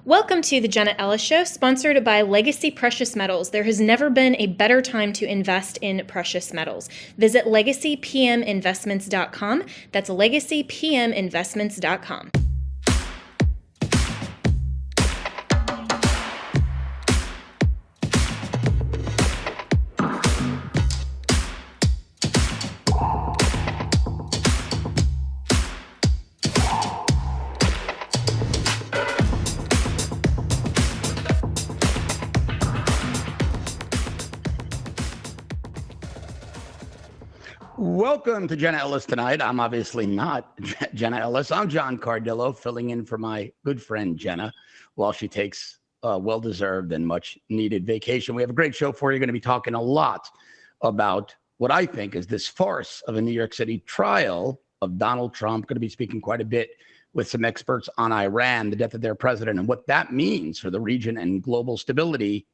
Welcome to the Jenna Ellis Show, sponsored by Legacy Precious Metals. There has never been a better time to invest in precious metals. Visit legacypminvestments.com. That's legacypminvestments.com. Welcome to Jenna Ellis Tonight. I'm obviously not Jenna Ellis. I'm John Cardillo, filling in for my good friend Jenna while she takes a well-deserved and much-needed vacation. We have a great show for you. Going to be talking a lot about what I think is this farce of a New York City trial of Donald Trump. Going to be speaking quite a bit with some experts on Iran, the death of their president, and what that means for the region and global stability.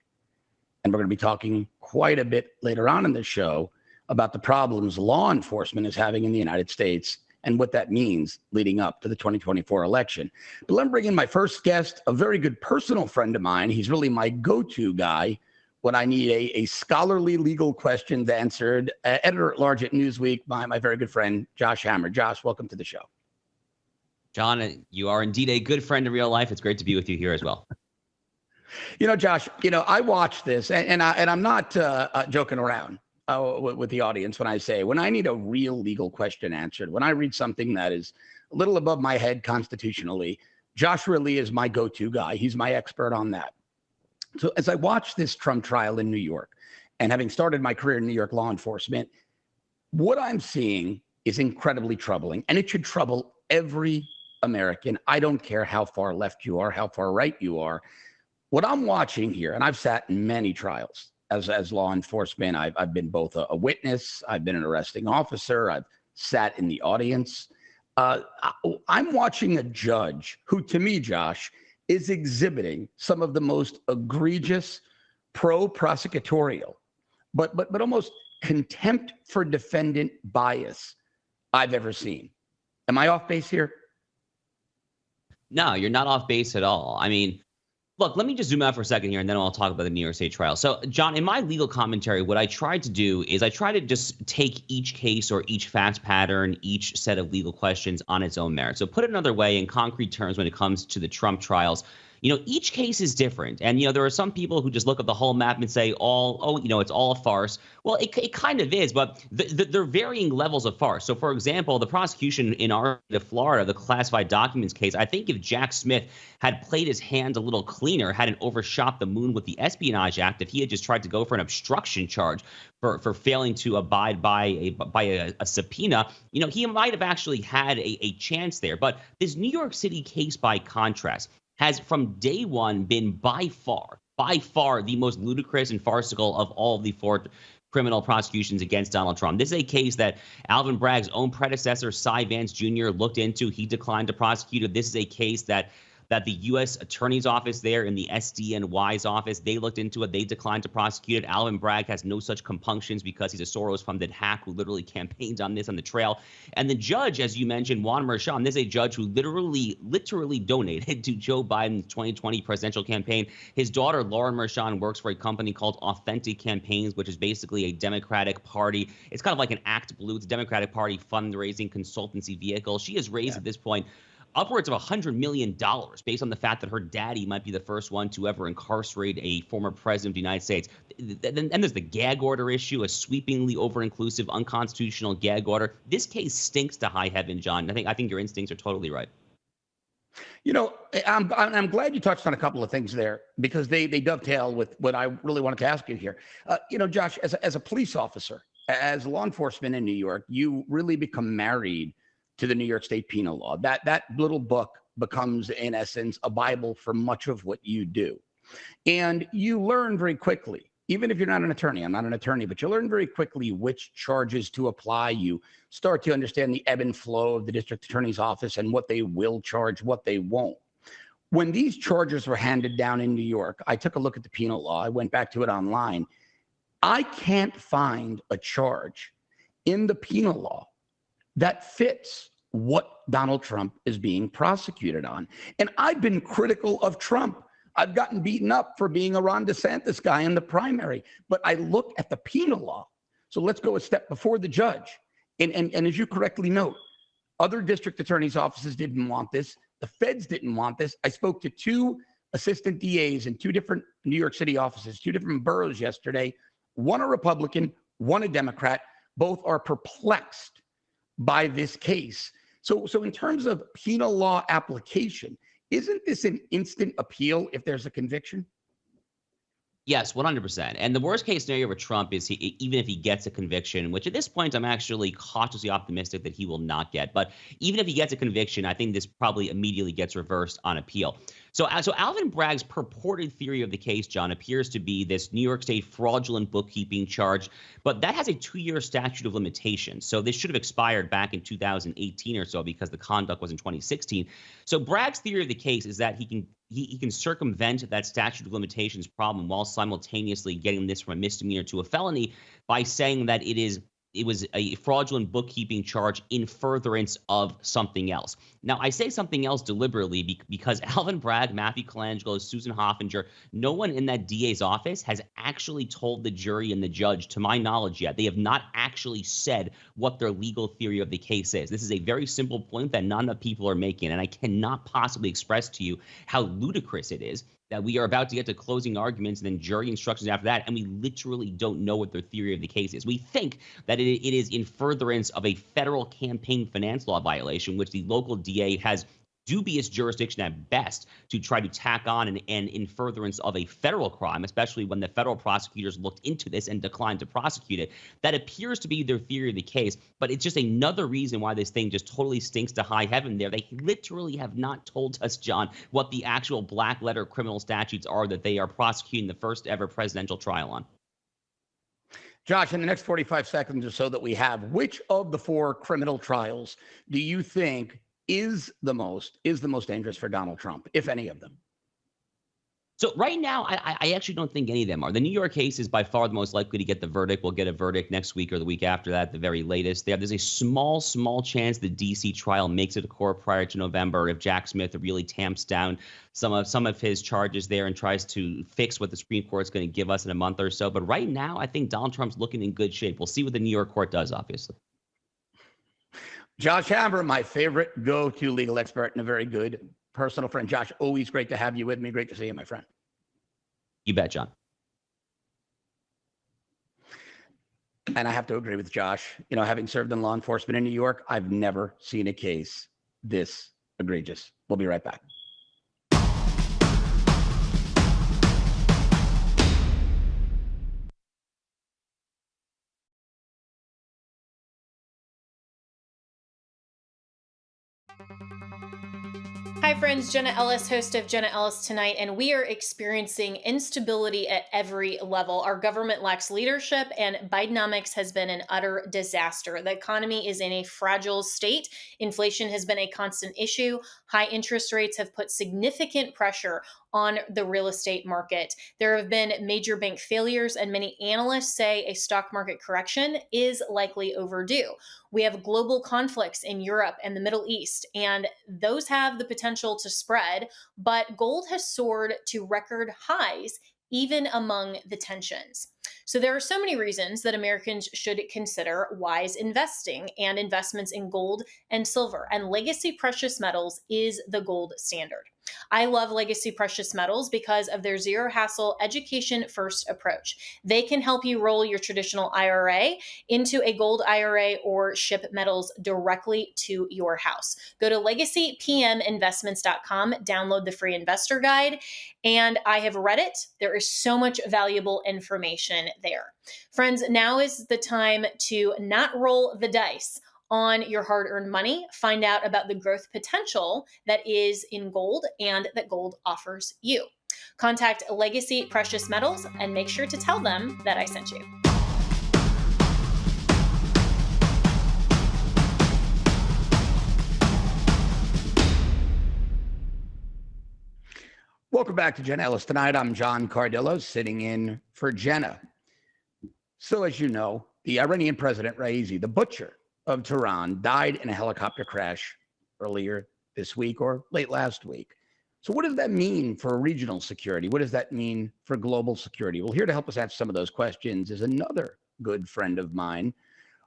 And we're going to be talking quite a bit later on in the show about the problems law enforcement is having in the United States and what that means leading up to the 2024 election. But let me bring in my first guest, a very good personal friend of mine. He's really my go-to guy when I need a scholarly legal questions answered. Editor-at-large at Newsweek, my very good friend, Josh Hammer. Josh, welcome to the show. John, you are indeed a good friend in real life. It's great to be with you here as well. Josh, I watch this, and I'm not joking around with the audience when I say, when I need a real legal question answered, when I read something that is a little above my head constitutionally, Josh really is my go-to guy. He's my expert on that. So as I watch this Trump trial in New York, and having started my career in New York law enforcement, what I'm seeing is incredibly troubling, and it should trouble every American. I don't care how far left you are, how far right you are. What I'm watching here, and I've sat in many trials as law enforcement. I've been both a witness, I've been an arresting officer, I've sat in the audience. I'm watching a judge who, to me, Josh, is exhibiting some of the most egregious pro-prosecutorial, but almost contempt for defendant bias I've ever seen. Am I off base here? No, you're not off base at all. I mean, look, let me just zoom out for a second here, and then I'll talk about the New York State trial. So, John, in my legal commentary, what I tried to do is I try to just take each case or each fact pattern, each set of legal questions on its own merit. So put it another way, in concrete terms, when it comes to the Trump trials, each case is different. And, there are some people who just look at the whole map and say, it's all a farce. Well, it kind of is, but there are varying levels of farce. So, for example, the prosecution in our state of Florida, the classified documents case, I think if Jack Smith had played his hand a little cleaner, hadn't overshot the moon with the Espionage Act, if he had just tried to go for an obstruction charge for failing to abide by a subpoena, he might have actually had a chance there. But this New York City case, by contrast, has from day one been by far the most ludicrous and farcical of all of the four criminal prosecutions against Donald Trump. This is a case that Alvin Bragg's own predecessor, Cy Vance Jr., looked into. He declined to prosecute it. This is a case that the U.S. Attorney's Office there in the SDNY's office, they looked into it. They declined to prosecute it. Alvin Bragg has no such compunctions because he's a Soros-funded hack who literally campaigned on this on the trail. And the judge, as you mentioned, Juan Merchan, this is a judge who literally donated to Joe Biden's 2020 presidential campaign. His daughter, Lauren Merchan, works for a company called Authentic Campaigns, which is basically a Democratic Party. It's kind of like an Act Blue. It's a Democratic Party fundraising consultancy vehicle. She has raised at this point upwards of $100 million based on the fact that her daddy might be the first one to ever incarcerate a former president of the United States. And there's the gag order issue, a sweepingly over-inclusive, unconstitutional gag order. This case stinks to high heaven, John. I think your instincts are totally right. I'm glad you touched on a couple of things there because they dovetail with what I really wanted to ask you here. Josh, as a police officer, as law enforcement in New York, you really become married to the New York State penal law. That little book becomes, in essence, a Bible for much of what you do. And you learn very quickly, even if you're not an attorney, I'm not an attorney, but you learn very quickly which charges to apply. You start to understand the ebb and flow of the district attorney's office and what they will charge, what they won't. When these charges were handed down in New York, I took a look at the penal law. I went back to it online. I can't find a charge in the penal law that fits what Donald Trump is being prosecuted on. And I've been critical of Trump. I've gotten beaten up for being a Ron DeSantis guy in the primary, but I look at the penal law. So let's go a step before the judge. And as you correctly note, other district attorneys' offices didn't want this. The feds didn't want this. I spoke to 2 assistant DAs in 2 different New York City offices, 2 different boroughs yesterday, one a Republican, one a Democrat. Both are perplexed by this case. So in terms of penal law application, isn't this an instant appeal if there's a conviction? Yes, 100%. And the worst case scenario for Trump is even if he gets a conviction, which at this point I'm actually cautiously optimistic that he will not get. But even if he gets a conviction, I think this probably immediately gets reversed on appeal. So Alvin Bragg's purported theory of the case, John, appears to be this New York State fraudulent bookkeeping charge, but that has a 2-year statute of limitations. So this should have expired back in 2018 or so because the conduct was in 2016. So Bragg's theory of the case is that he can circumvent that statute of limitations problem while simultaneously getting this from a misdemeanor to a felony by saying that it was a fraudulent bookkeeping charge in furtherance of something else. Now, I say something else deliberately because Alvin Bragg, Matthew Colangelo, Susan Hoffinger, no one in that DA's office has actually told the jury and the judge, to my knowledge yet. They have not actually said what their legal theory of the case is. This is a very simple point that not enough people are making, and I cannot possibly express to you how ludicrous it is that we are about to get to closing arguments and then jury instructions after that, and we literally don't know what their theory of the case is. We think that it is in furtherance of a federal campaign finance law violation, which the local DA has dubious jurisdiction at best to try to tack on and in furtherance of a federal crime, especially when the federal prosecutors looked into this and declined to prosecute it. That appears to be their theory of the case, but it's just another reason why this thing just totally stinks to high heaven there. They literally have not told us, John, what the actual black letter criminal statutes are that they are prosecuting the first ever presidential trial on. Josh, in the next 45 seconds or so that we have, which of the 4 criminal trials do you think is the most dangerous for Donald Trump, if any of them? So right now, I actually don't think any of them are. The New York case is by far the most likely to get the verdict. We'll get a verdict next week or the week after that, the very latest. There's a small chance the D.C. trial makes it to court prior to November if Jack Smith really tamps down some of his charges there and tries to fix what the Supreme Court's going to give us in a month or so. But right now, I think Donald Trump's looking in good shape. We'll see what the New York court does, obviously. Josh Hammer, my favorite go-to legal expert and a very good personal friend. Josh, always great to have you with me. Great to see you, my friend. You bet, John. And I have to agree with Josh. You know, having served in law enforcement in New York, I've never seen a case this egregious. We'll be right back. Hi friends, Jenna Ellis, host of Jenna Ellis Tonight, and we are experiencing instability at every level. Our government lacks leadership, and Bidenomics has been an utter disaster. The economy is in a fragile state. Inflation has been a constant issue. High interest rates have put significant pressure on the real estate market. There have been major bank failures, and many analysts say a stock market correction is likely overdue. We have global conflicts in Europe and the Middle East, and those have the potential to spread, but gold has soared to record highs even among the tensions. So there are so many reasons that Americans should consider wise investing and investments in gold and silver, and Legacy Precious Metals is the gold standard. I love Legacy Precious Metals because of their zero hassle, education first approach. They can help you roll your traditional IRA into a gold IRA or ship metals directly to your house. Go to legacypminvestments.com, download the free investor guide, and I have read it. There is so much valuable information there. Friends, now is the time to not roll the dice on your hard-earned money. Find out about the growth potential that is in gold and that gold offers you. Contact Legacy Precious Metals and make sure to tell them that I sent you. Welcome back to Jenna Ellis Tonight. I'm John Cardillo, sitting in for Jenna. So as you know, the Iranian President, Raisi, the butcher of Tehran died in a helicopter crash earlier this week or late last week. So what does that mean for regional security? What does that mean for global security? Well, here to help us answer some of those questions is another good friend of mine,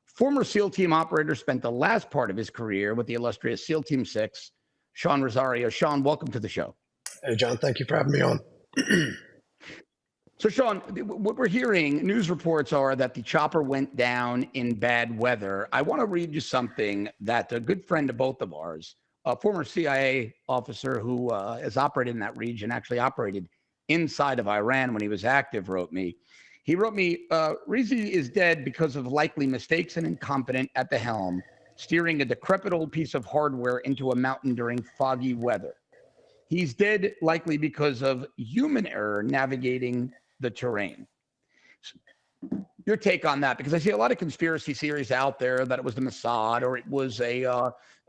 former SEAL Team operator, spent the last part of his career with the illustrious SEAL Team 6, Sean Rosario. Sean, welcome to the show. Hey, John, thank you for having me on. So, Sean, what we're hearing, news reports are that the chopper went down in bad weather. I want to read you something that a good friend of both of ours, a former CIA officer who has operated in that region, actually operated inside of Iran when he was active, wrote me. He wrote me, Rizi is dead because of likely mistakes and incompetent at the helm, steering a decrepit old piece of hardware into a mountain during foggy weather. He's dead likely because of human error navigating the terrain. Your take on that? Because I see a lot of conspiracy theories out there that it was the Mossad or it was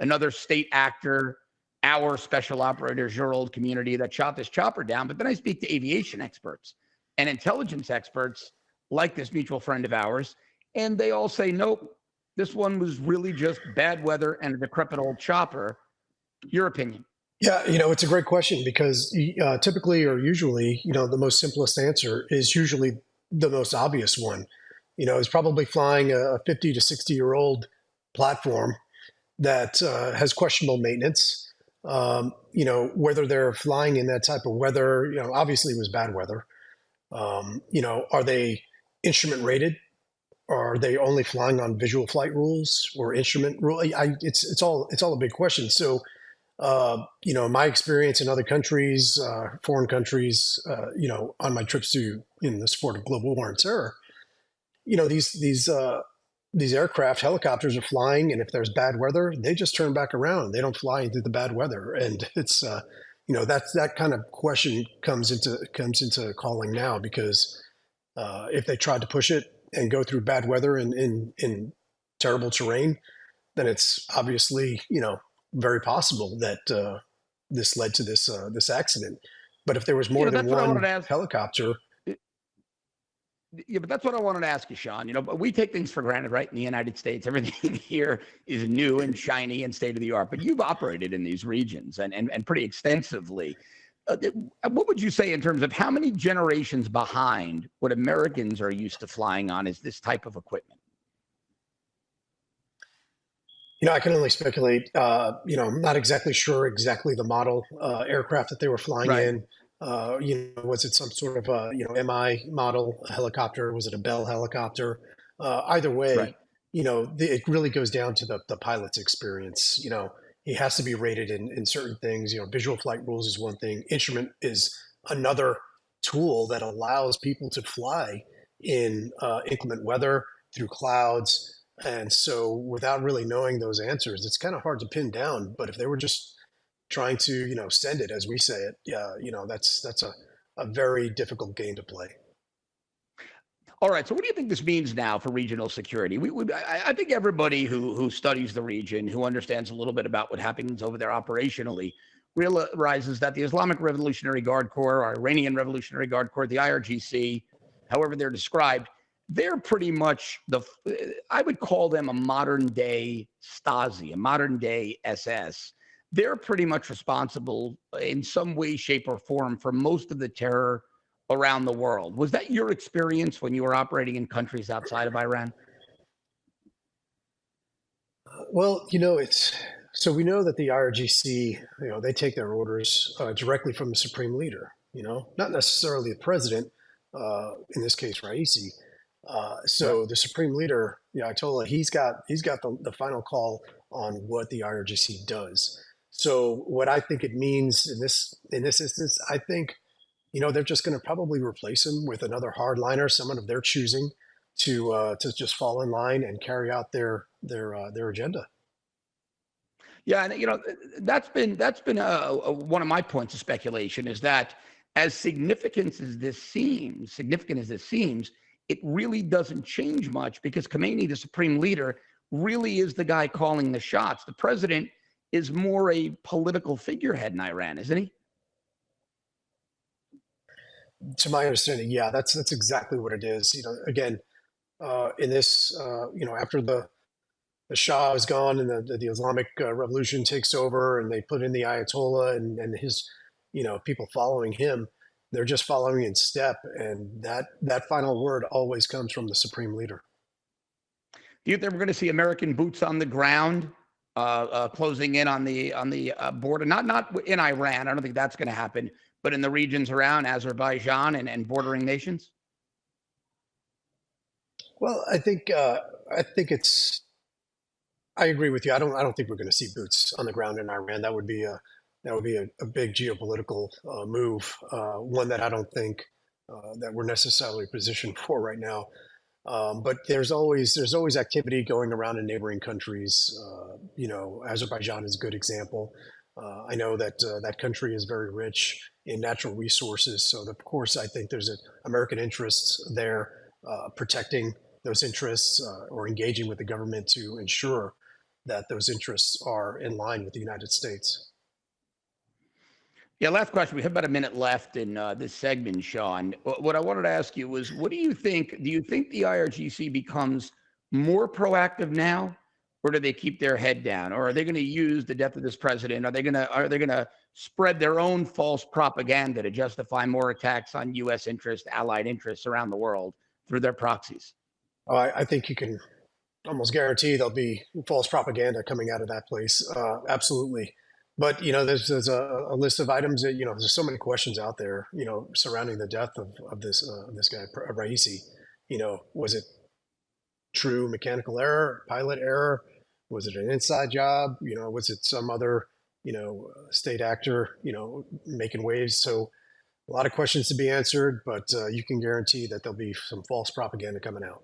another state actor, our special operators, your old community that shot this chopper down. But then I speak to aviation experts and intelligence experts like this mutual friend of ours, and they all say, nope, this one was really just bad weather and a decrepit old chopper. Your opinion? Yeah, it's a great question because typically or usually, the most simplest answer is usually the most obvious one. It's probably flying a 50 to 60-year-old platform that has questionable maintenance. Whether they're flying in that type of weather, obviously it was bad weather. Are they instrument rated? Are they only flying on visual flight rules or instrument rule? It's all a big question. So, my experience in other countries, foreign countries, on my trips in the sport of global war and terror, these aircraft, helicopters are flying, and if there's bad weather, they just turn back around. They don't fly into the bad weather, and it's that kind of question comes into calling now because if they tried to push it and go through bad weather in terrible terrain, then it's obviously very possible that this led to this accident. But if there was more than one helicopter. Yeah, but that's what I wanted to ask you, Sean. But we take things for granted, right? In the United States, everything here is new and shiny and state of the art. But you've operated in these regions and pretty extensively. What would you say in terms of how many generations behind what Americans are used to flying on is this type of equipment? I can only speculate. I'm not exactly sure exactly the model aircraft that they were flying in. Was it some sort of MI model helicopter? Was it a Bell helicopter? Either way, it really goes down to the pilot's experience. He has to be rated in certain things. Visual flight rules is one thing. Instrument is another tool that allows people to fly in inclement weather through clouds. And so without really knowing those answers, it's kind of hard to pin down. But if they were just trying to, send it as we say it, that's a very difficult game to play. All right. So what do you think this means now for regional security? I think everybody who studies the region, who understands a little bit about what happens over there operationally, realizes that the Islamic Revolutionary Guard Corps, our Iranian Revolutionary Guard Corps, the IRGC, however they're described, they're pretty much I would call them a modern day Stasi, a modern day SS. They're pretty much responsible in some way, shape, or form for most of the terror around the world. Was that your experience when you were operating in countries outside of Iran? Well, so we know that the IRGC, they take their orders directly from the supreme leader, not necessarily the president, in this case, Raisi. So the supreme leader, the Ayatollah, he's got the final call on what the IRGC does. So what I think it means in this instance, I think, they're just going to probably replace him with another hardliner, someone of their choosing, to just fall in line and carry out their agenda. Yeah, and that's been one of my points of speculation is that as significant as this seems, it really doesn't change much because Khamenei, the supreme leader, really is the guy calling the shots. The president is more a political figurehead in Iran, isn't he? To my understanding, yeah, that's exactly what it is. Again, in this, after the the Shah is gone and the Islamic revolution takes over, and they put in the Ayatollah and his, people following him. They're just following in step, and that final word always comes from the supreme leader. Do you think we're going to see American boots on the ground closing in on the border? Not in Iran. I don't think that's going to happen, but in the regions around Azerbaijan and bordering nations. Well, I think it's. I agree with you. I don't think we're going to see boots on the ground in Iran. That would be a big geopolitical move, one that I don't think that we're necessarily positioned for right now. But there's always activity going around in neighboring countries. Azerbaijan is a good example. I know that that country is very rich in natural resources. So of course, I think there's American interests there, protecting those interests or engaging with the government to ensure that those interests are in line with the United States. Yeah, last question. We have about a minute left in this segment, Sean. What I wanted to ask you was, what do you think? Do you think the IRGC becomes more proactive now, or do they keep their head down? Or are they going to use the death of this president? Are they going to spread their own false propaganda to justify more attacks on U.S. interests, allied interests around the world through their proxies? I think you can almost guarantee there'll be false propaganda coming out of that place. Absolutely. But, there's a list of items that, there's so many questions out there, surrounding the death of this guy, Raisi. Was it true mechanical error, pilot error? Was it an inside job? Was it some other, state actor, making waves? So a lot of questions to be answered, but you can guarantee that there'll be some false propaganda coming out.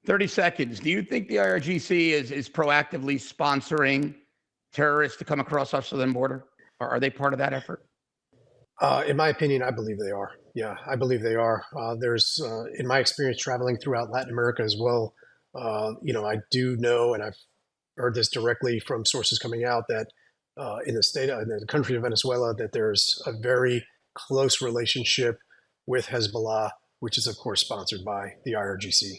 30 seconds. Do you think the IRGC is proactively sponsoring terrorists to come across our southern border? Or are they part of that effort? In my opinion, I believe they are. Yeah, I believe they are. There's, in my experience traveling throughout Latin America as well, I do know, and I've heard this directly from sources coming out, that in the country of Venezuela, that there's a very close relationship with Hezbollah, which is of course sponsored by the IRGC.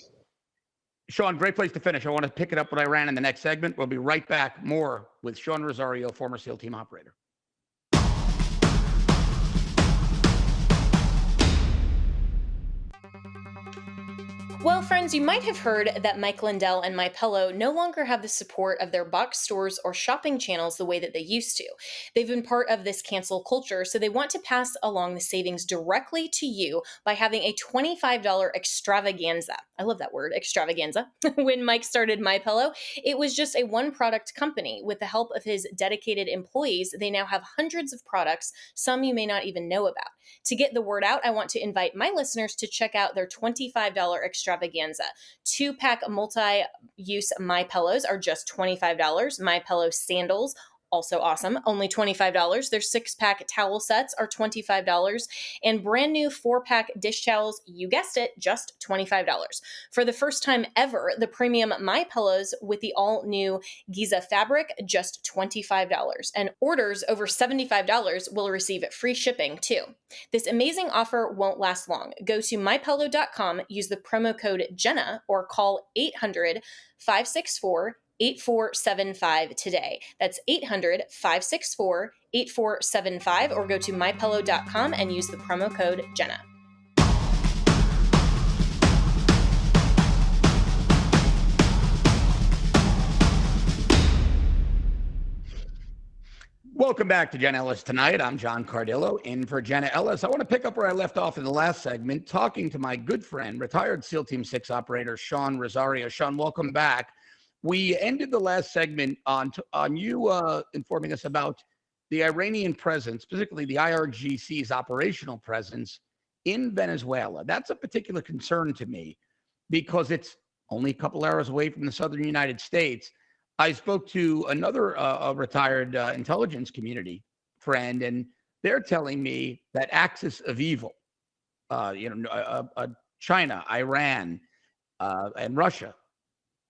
Sean, great place to finish. I want to pick it up what I ran in the next segment. We'll be right back. More with Sean Rosario, former SEAL team operator. Well, friends, you might have heard that Mike Lindell and MyPillow no longer have the support of their box stores or shopping channels the way that they used to. They've been part of this cancel culture, so they want to pass along the savings directly to you by having a $25 extravaganza. I love that word, extravaganza. When Mike started MyPillow, it was just a one-product company. With the help of his dedicated employees, they now have hundreds of products, some you may not even know about. To get the word out, I want to invite my listeners to check out their $25 extravaganza. 2-pack multi-use MyPillows are just $25. MyPillow sandals, also awesome, only $25. Their 6-pack towel sets are $25. And brand new 4-pack dish towels, you guessed it, just $25. For the first time ever, the premium MyPillows with the all-new Giza fabric, just $25. And orders over $75 will receive free shipping too. This amazing offer won't last long. Go to mypillow.com, use the promo code Jenna, or call 800-564-8475 today. That's 800-564-8475, or go to mypillow.com and use the promo code Jenna. Welcome back to Jenna Ellis Tonight. I'm John Cardillo, in for Jenna Ellis. I want to pick up where I left off in the last segment, talking to my good friend, retired SEAL Team 6 operator, Sean Rosario. Sean, welcome back. We ended the last segment on you informing us about the Iranian presence, specifically the IRGC's operational presence in Venezuela. That's a particular concern to me because it's only a couple hours away from the southern United States. I spoke to another retired intelligence community friend, and they're telling me that axis of evil, China, Iran, and Russia,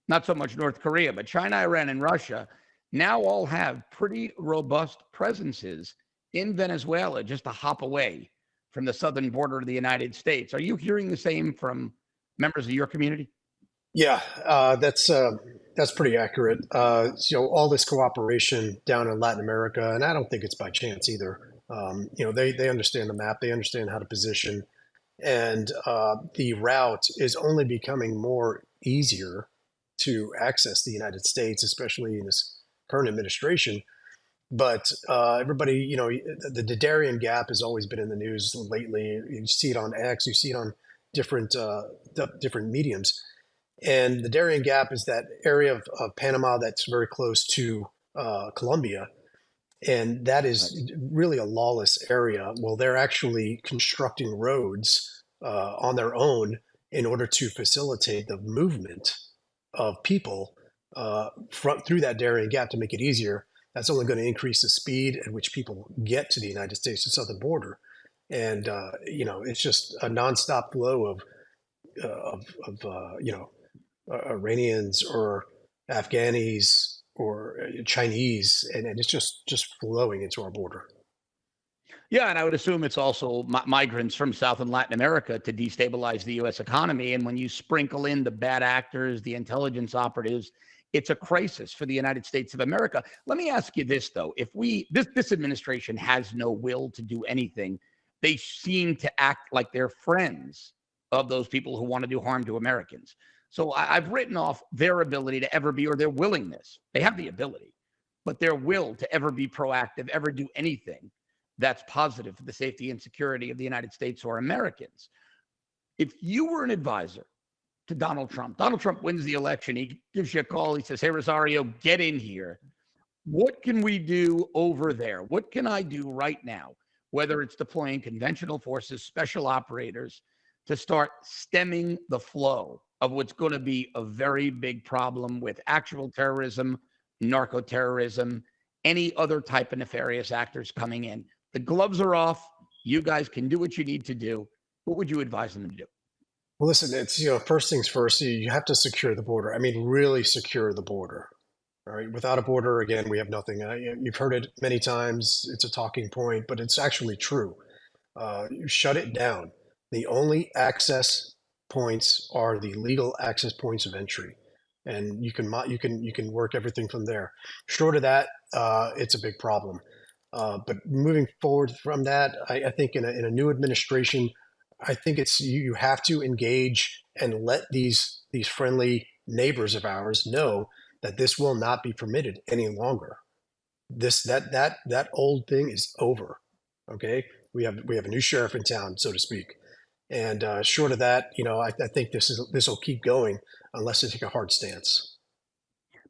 not so much North Korea, but China, Iran, and Russia now all have pretty robust presences in Venezuela, just a hop away from the southern border of the United States. Are you hearing the same from members of your community? Yeah, that's That's pretty accurate. All this cooperation down in Latin America, and I don't think it's by chance either. They understand the map, they understand how to position, and the route is only becoming more easier to access the United States, especially in this current administration. But everybody, the Darien Gap has always been in the news lately. You see it on X, you see it on different different mediums. And the Darien Gap is that area of Panama that's very close to Colombia. And that is really a lawless area. Well, they're actually constructing roads on their own in order to facilitate the movement of people through that Darien Gap to make it easier. That's only going to increase the speed at which people get to the United States, the southern border. And, it's just a nonstop flow of Iranians or Afghanis or Chinese, and it's just flowing into our border. Yeah, and I would assume it's also migrants from South and Latin America to destabilize the U.S. economy. And when you sprinkle in the bad actors, the intelligence operatives, it's a crisis for the United States of America. Let me ask you this, though. If this administration has no will to do anything, they seem to act like they're friends of those people who want to do harm to Americans. So I've written off their ability to ever be, or their willingness. They have the ability, but their will to ever be proactive, ever do anything that's positive for the safety and security of the United States or Americans. If you were an advisor to Donald Trump wins the election, he gives you a call, he says, hey, Rosario, get in here. What can we do over there? What can I do right now? Whether it's deploying conventional forces, special operators, to start stemming the flow of what's going to be a very big problem with actual terrorism, narco-terrorism, any other type of nefarious actors coming in. The gloves are off. You guys can do what you need to do. What would you advise them to do? Well, listen, it's, first things first, you have to secure the border. I mean, really secure the border. All right. Without a border, again, we have nothing. You've heard it many times. It's a talking point, but it's actually true. You shut it down. The only access points are the legal access points of entry, and you can work everything from there. Short of that, it's a big problem. But moving forward from that, I think in a new administration, I think it's you have to engage and let these friendly neighbors of ours know that this will not be permitted any longer. That old thing is over. Okay, we have a new sheriff in town, so to speak. And short of that, I think this will keep going unless they take a hard stance.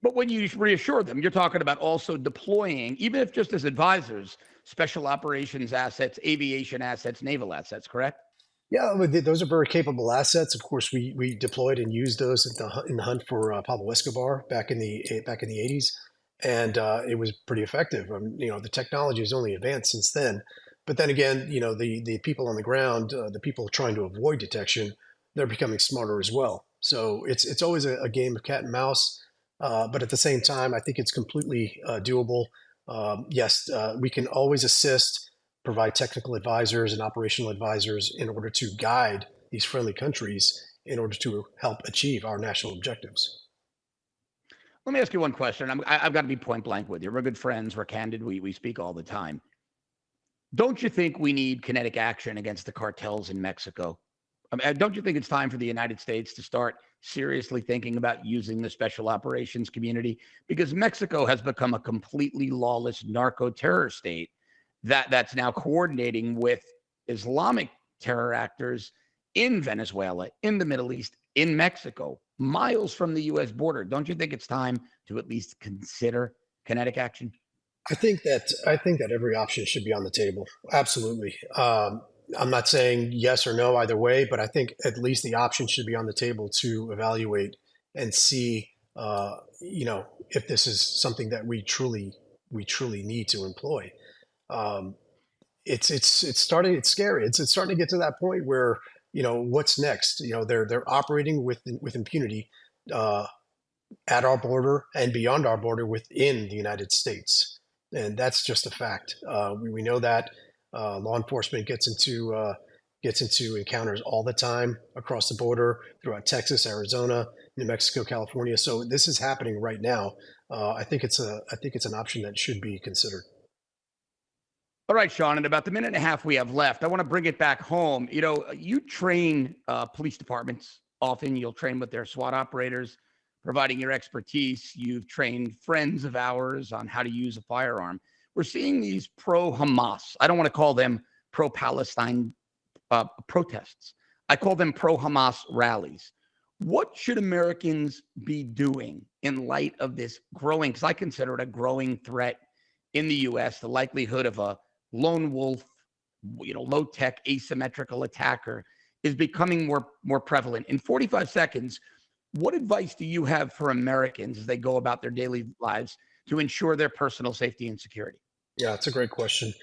But when you reassure them, you're talking about also deploying, even if just as advisors, special operations assets, aviation assets, naval assets, correct? Yeah, those are very capable assets. Of course, we deployed and used those in the hunt for Pablo Escobar back in the 80s, and it was pretty effective. The technology has only advanced since then. But then again, the people on the ground, the people trying to avoid detection, they're becoming smarter as well. So it's always a game of cat and mouse. But at the same time, I think it's completely doable. Yes, we can always assist, provide technical advisors and operational advisors in order to guide these friendly countries in order to help achieve our national objectives. Let me ask you one question. I've got to be point blank with you. We're good friends. We're candid. We speak all the time. Don't you think we need kinetic action against the cartels in Mexico? Don't you think it's time for the United States to start seriously thinking about using the special operations community? Because Mexico has become a completely lawless narco-terror state that's now coordinating with Islamic terror actors in Venezuela, in the Middle East, in Mexico, miles from the U.S. border. Don't you think it's time to at least consider kinetic action? I think that every option should be on the table. Absolutely. I'm not saying yes or no either way, but I think at least the option should be on the table to evaluate and see, if this is something that we truly need to employ. It's starting. It's scary. It's starting to get to that point where what's next. They're operating with impunity at our border and beyond our border within the United States, and that's just a fact. We know that law enforcement gets into gets into encounters all the time across the border throughout Texas, Arizona, New Mexico, California. So this is happening right now. I think it's an option that should be considered. All right, Sean, in about the minute and a half we have left, I want to bring it back home. You train police departments. Often you'll train with their SWAT operators, providing your expertise. You've trained friends of ours on how to use a firearm. We're seeing these pro-Hamas. I don't want to call them pro-Palestine protests. I call them pro-Hamas rallies. What should Americans be doing in light of this growing, because I consider it a growing threat in the U.S., the likelihood of a lone wolf, low-tech asymmetrical attacker is becoming more prevalent. In 45 seconds, what advice do you have for Americans as they go about their daily lives to ensure their personal safety and security? Yeah, it's a great question.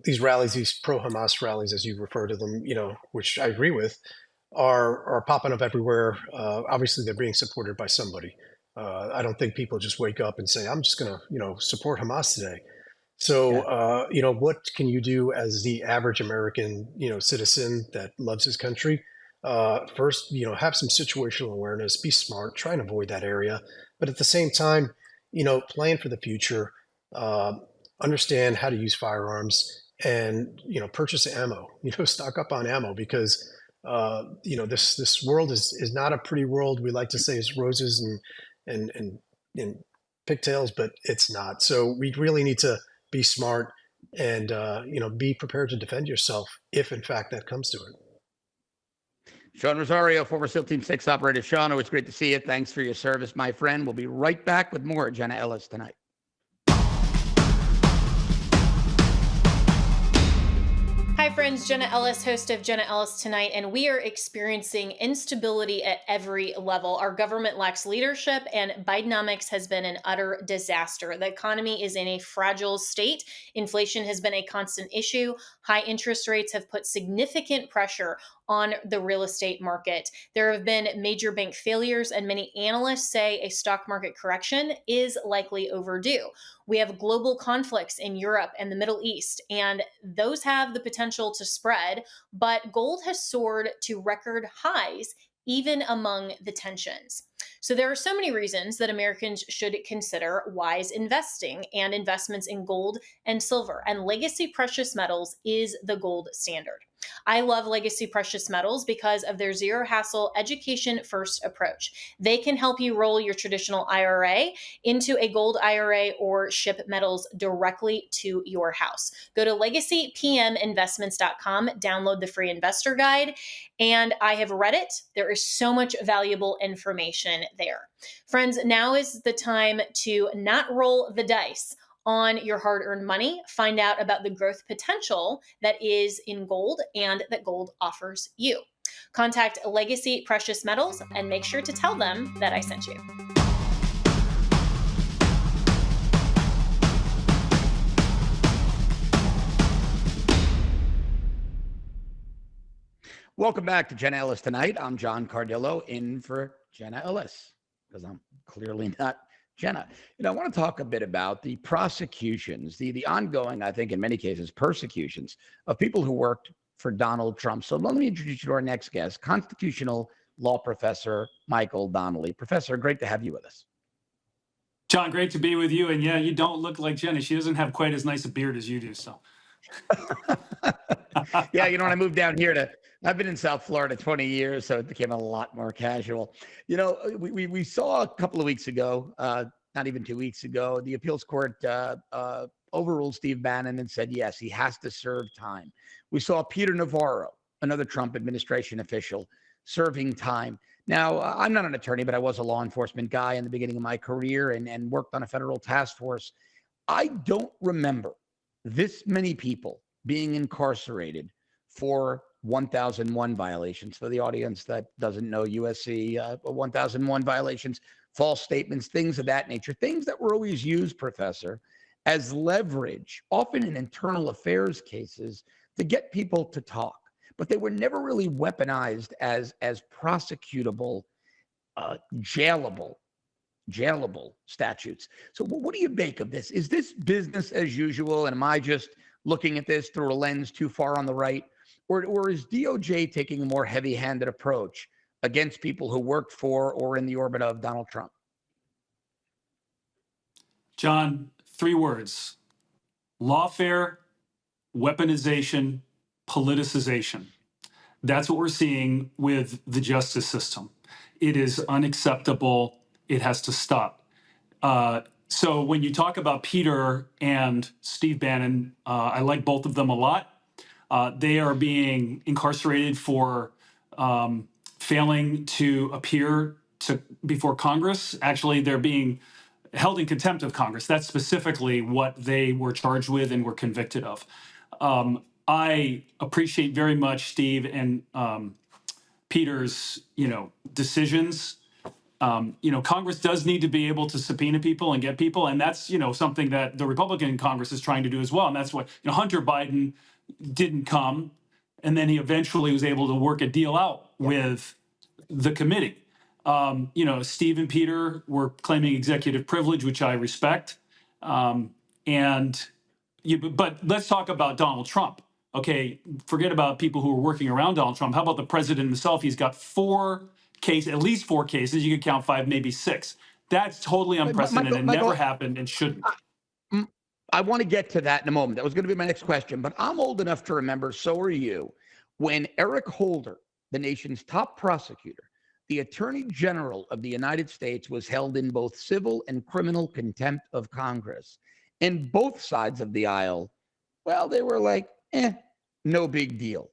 These rallies, these pro-Hamas rallies, as you refer to them, which I agree with, are popping up everywhere. Obviously, they're being supported by somebody. I don't think people just wake up and say, "I'm just going to, support Hamas today." So, what can you do as the average American, citizen that loves his country? First, have some situational awareness, be smart, try and avoid that area. But at the same time, plan for the future, understand how to use firearms, and, purchase ammo, stock up on ammo because, this world is not a pretty world. We like to say it's roses and pigtails, but it's not. So we really need to be smart and, be prepared to defend yourself if, in fact, that comes to it. Sean Rosario, former SEAL Team 6 operator. Sean, it's great to see you. Thanks for your service, my friend. We'll be right back with more Jenna Ellis tonight. Hi friends, Jenna Ellis, host of Jenna Ellis Tonight, and we are experiencing instability at every level. Our government lacks leadership, and Bidenomics has been an utter disaster. The economy is in a fragile state. Inflation has been a constant issue. High interest rates have put significant pressure on the real estate market. There have been major bank failures, and many analysts say a stock market correction is likely overdue. We have global conflicts in Europe and the Middle East, and those have the potential to spread, but gold has soared to record highs even among the tensions. So there are so many reasons that Americans should consider wise investing, and investments in gold and silver, and Legacy Precious Metals is the gold standard. I love Legacy Precious Metals because of their zero hassle, education first approach. They can help you roll your traditional IRA into a gold IRA or ship metals directly to your house. Go to legacypminvestments.com, download the free investor guide, and I have read it. There is so much valuable information there. Friends, now is the time to not roll the dice on your hard-earned money. Find out about the growth potential that is in gold and that gold offers you. Contact Legacy Precious Metals and make sure to tell them that I sent you. Welcome back to Jenna Ellis Tonight. I'm John Cardillo, in for Jenna Ellis, because I'm clearly not Jenna. I want to talk a bit about the prosecutions, the ongoing, I think in many cases, persecutions of people who worked for Donald Trump. So let me introduce you to our next guest, constitutional law professor Michael Donnelly. Professor, great to have you with us. John, great to be with you. And yeah, you don't look like Jenna. She doesn't have quite as nice a beard as you do. So. Yeah, when I moved down here I've been in South Florida 20 years, so it became a lot more casual. We saw a couple of weeks ago, not even 2 weeks ago, the appeals court overruled Steve Bannon and said, yes, he has to serve time. We saw Peter Navarro, another Trump administration official, serving time. Now, I'm not an attorney, but I was a law enforcement guy in the beginning of my career and worked on a federal task force. I don't remember this many people being incarcerated for 1001 violations. For the audience that doesn't know USC, 1001 violations, false statements, things of that nature, things that were always used, Professor, as leverage, often in internal affairs cases, to get people to talk. But they were never really weaponized as prosecutable, jailable statutes. So what do you make of this? Is this business as usual? And am I just looking at this through a lens too far on the right? Or is DOJ taking a more heavy-handed approach against people who worked for or in the orbit of Donald Trump? John, 3 words: lawfare, weaponization, politicization. That's what we're seeing with the justice system. It is unacceptable. It has to stop. So when you talk about Peter and Steve Bannon, I like both of them a lot. They are being incarcerated for failing to appear before Congress. Actually, they're being held in contempt of Congress. That's specifically what they were charged with and were convicted of. I appreciate very much Steve and Peter's, decisions. Congress does need to be able to subpoena people and get people, and that's, something that the Republican Congress is trying to do as well. And that's what, Hunter Biden didn't come, and then he eventually was able to work a deal out with the committee. Steve and Peter were claiming executive privilege, which I respect. But let's talk about Donald Trump. Okay, forget about people who are working around Donald Trump. How about the president himself? He's got at least 4 cases. You could count 5, maybe 6. That's totally unprecedented. Michael, never happened and shouldn't. I want to get to that in a moment. That was going to be my next question, but I'm old enough to remember, so are you, when Eric Holder, the nation's top prosecutor, the Attorney General of the United States, was held in both civil and criminal contempt of Congress. And both sides of the aisle, well, they were like, no big deal.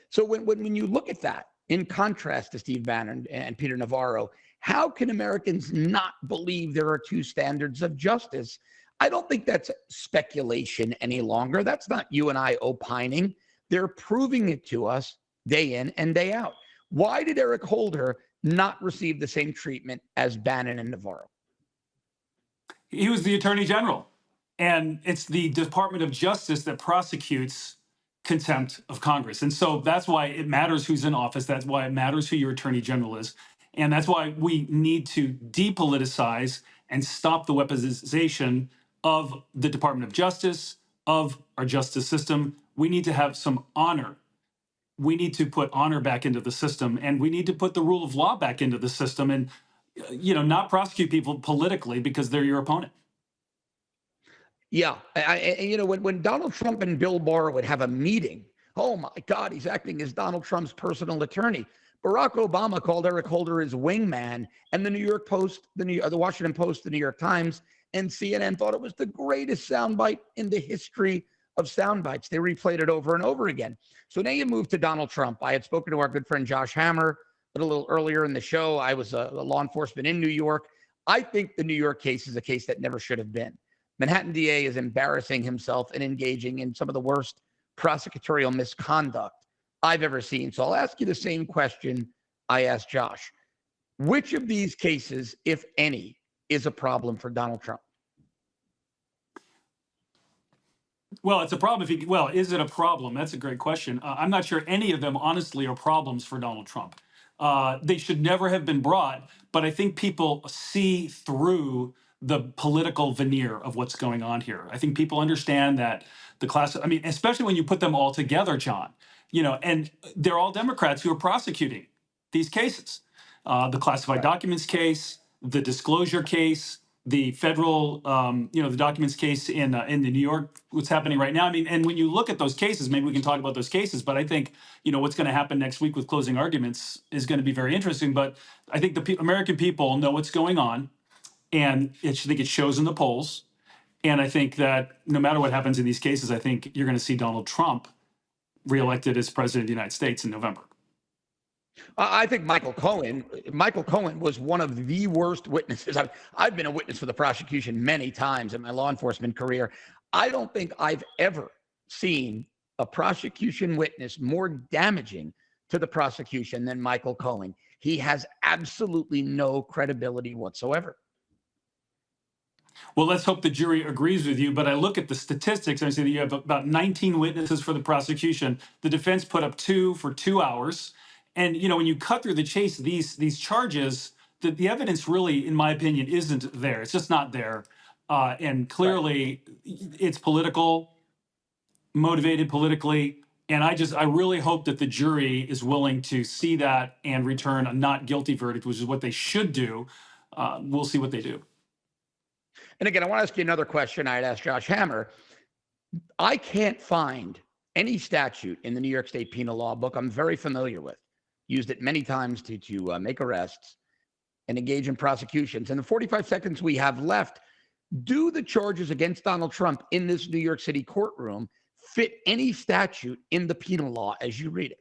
So when you look at that, in contrast to Steve Bannon and Peter Navarro, how can Americans not believe there are 2 standards of justice? I don't think that's speculation any longer. That's not you and I opining. They're proving it to us day in and day out. Why did Eric Holder not receive the same treatment as Bannon and Navarro? He was the Attorney General, and it's the Department of Justice that prosecutes contempt of Congress. And so that's why it matters who's in office. That's why it matters who your Attorney General is. And that's why we need to depoliticize and stop the weaponization of the Department of Justice, of our justice system. We need to have some honor. We need to put honor back into the system, and we need to put the rule of law back into the system, and not prosecute people politically because they're your opponent. Yeah, when Donald Trump and Bill Barr would have a meeting, oh my God, he's acting as Donald Trump's personal attorney. Barack Obama called Eric Holder his wingman, and the New York Post, the Washington Post, the New York Times, and CNN thought it was the greatest soundbite in the history of soundbites. They replayed it over and over again. So now you move to Donald Trump. I had spoken to our good friend Josh Hammer a little earlier in the show. I was a law enforcement in New York. I think the New York case is a case that never should have been. Manhattan DA is embarrassing himself and engaging in some of the worst prosecutorial misconduct I've ever seen. So I'll ask you the same question I asked Josh. Which of these cases, if any, is a problem for Donald Trump? Well, it's a problem is it a problem? That's a great question. I'm not sure any of them, honestly, are problems for Donald Trump. They should never have been brought, but I think people see through the political veneer of what's going on here. I think people understand that especially when you put them all together, John, and they're all Democrats who are prosecuting these cases. The classified documents case, the disclosure case, the federal, the documents case in the New York, what's happening right now. And when you look at those cases, maybe we can talk about those cases, but I think, what's going to happen next week with closing arguments is going to be very interesting. But I think the American people know what's going on, and I think it shows in the polls. And I think that no matter what happens in these cases, I think you're going to see Donald Trump reelected as president of the United States in November. I think Michael Cohen was one of the worst witnesses. I've been a witness for the prosecution many times in my law enforcement career. I don't think I've ever seen a prosecution witness more damaging to the prosecution than Michael Cohen. He has absolutely no credibility whatsoever. Well, let's hope the jury agrees with you. But I look at the statistics and I see that you have about 19 witnesses for the prosecution. The defense put up 2 for 2 hours. And, when you cut through the chase, these charges, the evidence really, in my opinion, isn't there. It's just not there. And clearly, It's political. motivated politically. And I really hope that the jury is willing to see that and return a not guilty verdict, which is what they should do. We'll see what they do. And again, I want to ask you another question I had asked Josh Hammer. I can't find any statute in the New York State penal law book I'm very familiar with. Used it many times to make arrests and engage in prosecutions. In the 45 seconds we have left, do the charges against Donald Trump in this New York City courtroom fit any statute in the penal law as you read it?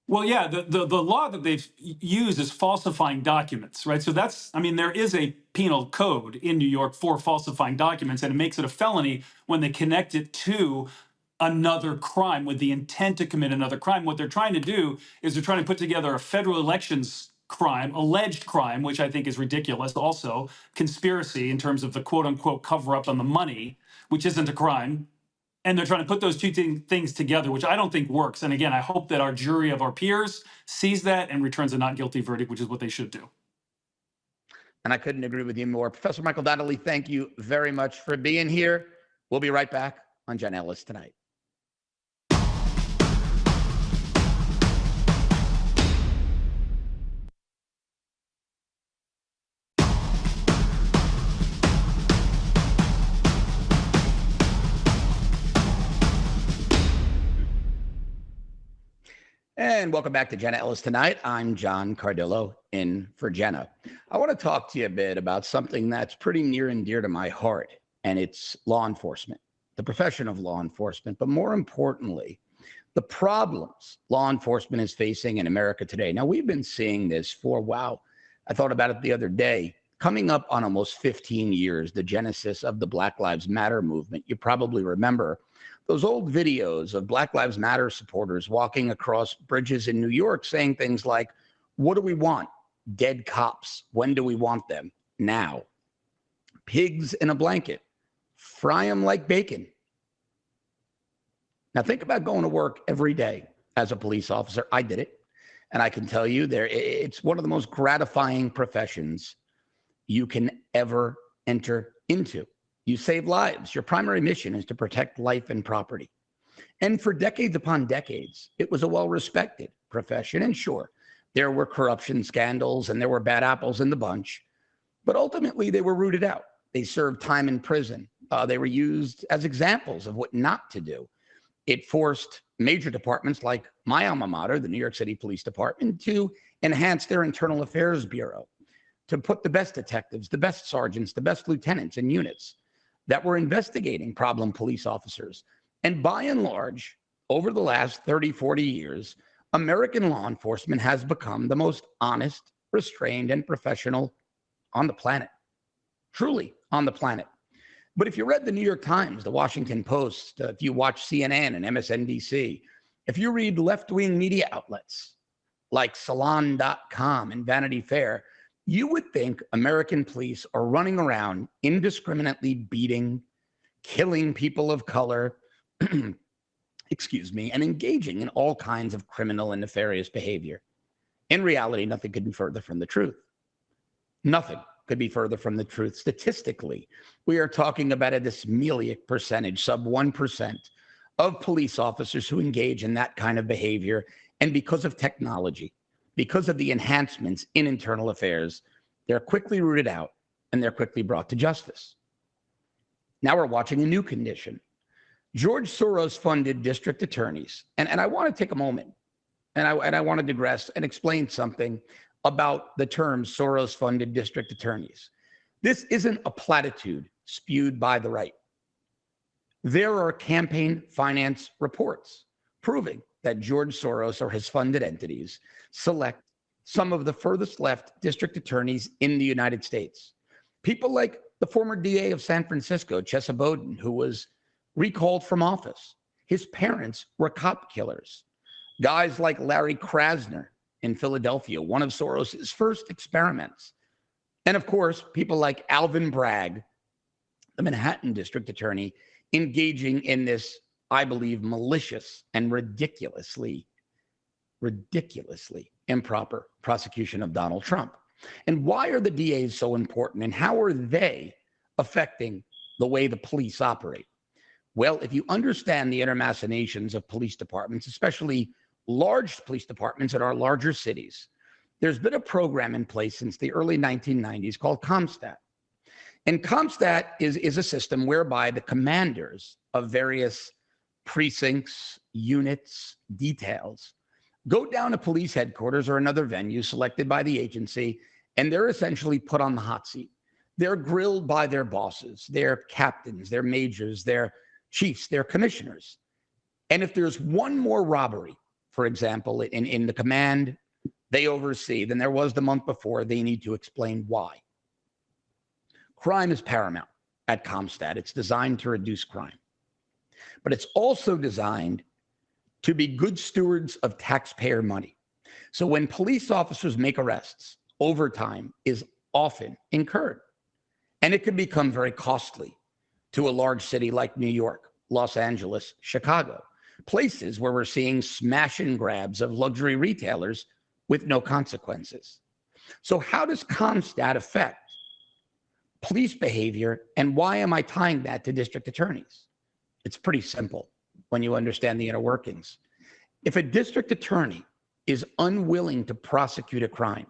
Well, yeah, the law that they've used is falsifying documents, right? So there is a penal code in New York for falsifying documents, and it makes it a felony when they connect it to another crime with the intent to commit another crime. What they're trying to do is they're trying to put together a federal elections crime, alleged crime, which I think is ridiculous. Also, conspiracy in terms of the quote unquote cover up on the money, which isn't a crime. And they're trying to put those two things together, which I don't think works. And again, I hope that our jury of our peers sees that and returns a not guilty verdict, which is what they should do. And I couldn't agree with you more. Professor Michael Donnelly, thank you very much for being here. We'll be right back on Jenna Ellis Tonight. And welcome back to Jenna Ellis Tonight. I'm John Cardillo in for Jenna. I want to talk to you a bit about something that's pretty near and dear to my heart, and it's law enforcement, the profession of law enforcement, but more importantly, the problems law enforcement is facing in America today. Now, we've been seeing this for, wow, I thought about it the other day, coming up on almost 15 years, the genesis of the Black Lives Matter movement. You probably remember those old videos of Black Lives Matter supporters walking across bridges in New York saying things like, what do we want? Dead cops. When do we want them? Now. Pigs in a blanket. Fry them like bacon. Now think about going to work every day as a police officer. I did it. And I can tell you it's one of the most gratifying professions you can ever enter into. You save lives. Your primary mission is to protect life and property. And for decades upon decades, it was a well-respected profession. And sure, there were corruption scandals and there were bad apples in the bunch, but ultimately they were rooted out. They served time in prison. They were used as examples of what not to do. It forced major departments like my alma mater, the New York City Police Department, to enhance their internal affairs bureau, to put the best detectives, the best sergeants, the best lieutenants and units that were investigating problem police officers. And by and large, over the last 30, 40 years, American law enforcement has become the most honest, restrained, and professional on the planet. Truly on the planet. But if you read the New York Times, the Washington Post, if you watch CNN and MSNBC, if you read left-wing media outlets like Salon.com and Vanity Fair, you would think American police are running around indiscriminately beating, killing people of color, excuse me, and engaging in all kinds of criminal and nefarious behavior. In reality, nothing could be further from the truth. Nothing could be further from the truth. Statistically, we are talking about a dysmelic percentage, sub 1%, of police officers who engage in that kind of behavior. And because of technology, because of the enhancements in internal affairs, they're quickly rooted out and they're quickly brought to justice. Now we're watching a new condition. George Soros funded district attorneys. And I want to take a moment and I want to digress and explain something about the term Soros funded district attorneys. This isn't a platitude spewed by the right. There are campaign finance reports proving that George Soros or his funded entities select some of the furthest left district attorneys in the United States. People like the former DA of San Francisco, Chesa Boudin, who was recalled from office. His parents were cop killers. Guys like Larry Krasner in Philadelphia, one of Soros's first experiments. And of course, people like Alvin Bragg, the Manhattan district attorney, engaging in this, I believe, malicious and ridiculously improper prosecution of Donald Trump. And why are the DAs so important and how are they affecting the way the police operate? Well, if you understand the inner machinations of police departments, especially large police departments in our larger cities, there's been a program in place since the early 1990s called CompStat. And CompStat is a system whereby the commanders of various precincts, units, details go down to police headquarters or another venue selected by the agency, and they're essentially put on the hot seat. They're grilled by their bosses, their captains, their majors, their chiefs, their commissioners. And if there's one more robbery, for example, in the command they oversee than there was the month before, they need to explain why. Crime is paramount at CompStat. It's designed to reduce crime. But it's also designed to be good stewards of taxpayer money. So when police officers make arrests, overtime is often incurred. And it can become very costly to a large city like New York, Los Angeles, Chicago, places where we're seeing smash and grabs of luxury retailers with no consequences. So how does CompStat affect police behavior, and why am I tying that to district attorneys? It's pretty simple when you understand the inner workings. If a district attorney is unwilling to prosecute a crime,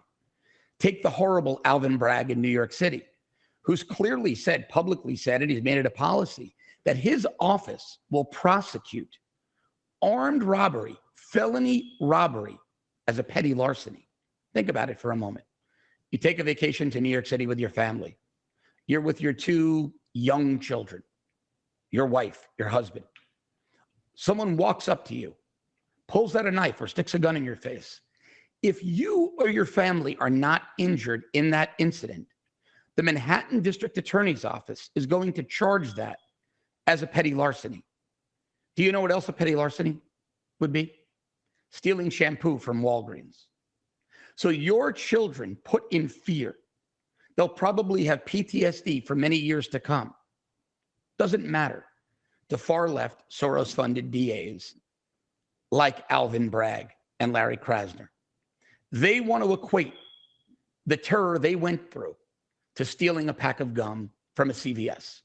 take the horrible Alvin Bragg in New York City, who's clearly said, publicly said it, he's made it a policy, that his office will prosecute armed robbery, felony robbery, as a petty larceny. Think about it for a moment. You take a vacation to New York City with your family. You're with your 2 young children, your wife, your husband. Someone walks up to you, pulls out a knife or sticks a gun in your face. If you or your family are not injured in that incident, the Manhattan District Attorney's Office is going to charge that as a petty larceny. Do you know what else a petty larceny would be? Stealing shampoo from Walgreens. So your children put in fear. They'll probably have PTSD for many years to come. Doesn't matter to far left Soros-funded DAs like Alvin Bragg and Larry Krasner. They want to equate the terror they went through to stealing a pack of gum from a CVS.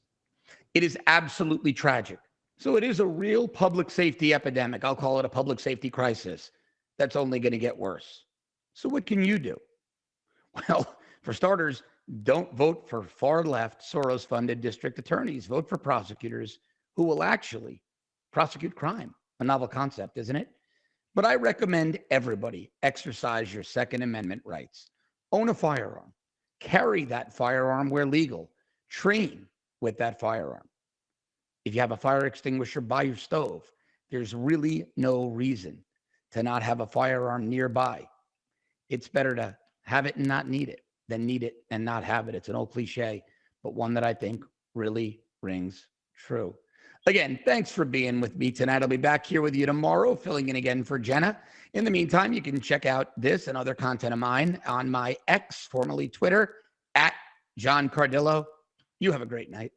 It is absolutely tragic. So it is a real public safety epidemic. I'll call it a public safety crisis that's only going to get worse. So what can you do? Well, for starters, don't vote for far left Soros-funded district attorneys. Vote for prosecutors who will actually prosecute crime. A novel concept, isn't it? But I recommend everybody exercise your Second Amendment rights. Own a firearm. Carry that firearm where legal. Train with that firearm. If you have a fire extinguisher by your stove, there's really no reason to not have a firearm nearby. It's better to have it and not need it than need it and not have it. It's an old cliche, but one that I think really rings true. Again, thanks for being with me tonight. I'll be back here with you tomorrow, filling in again for Jenna. In the meantime, you can check out this and other content of mine on my X, formerly Twitter, at John Cardillo. You have a great night.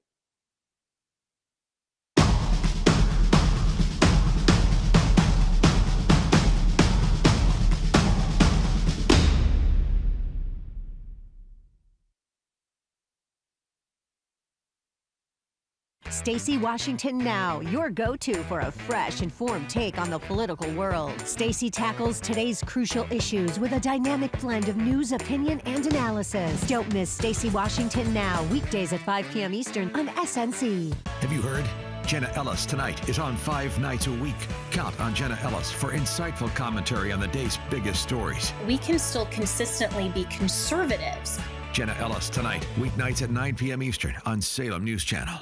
Stacey Washington Now, your go-to for a fresh, informed take on the political world. Stacey tackles today's crucial issues with a dynamic blend of news, opinion, and analysis. Don't miss Stacey Washington Now, weekdays at 5 p.m. Eastern on SNC. Have you heard? Jenna Ellis Tonight is on 5 nights a week. Count on Jenna Ellis for insightful commentary on the day's biggest stories. We can still consistently be conservatives. Jenna Ellis Tonight, weeknights at 9 p.m. Eastern on Salem News Channel.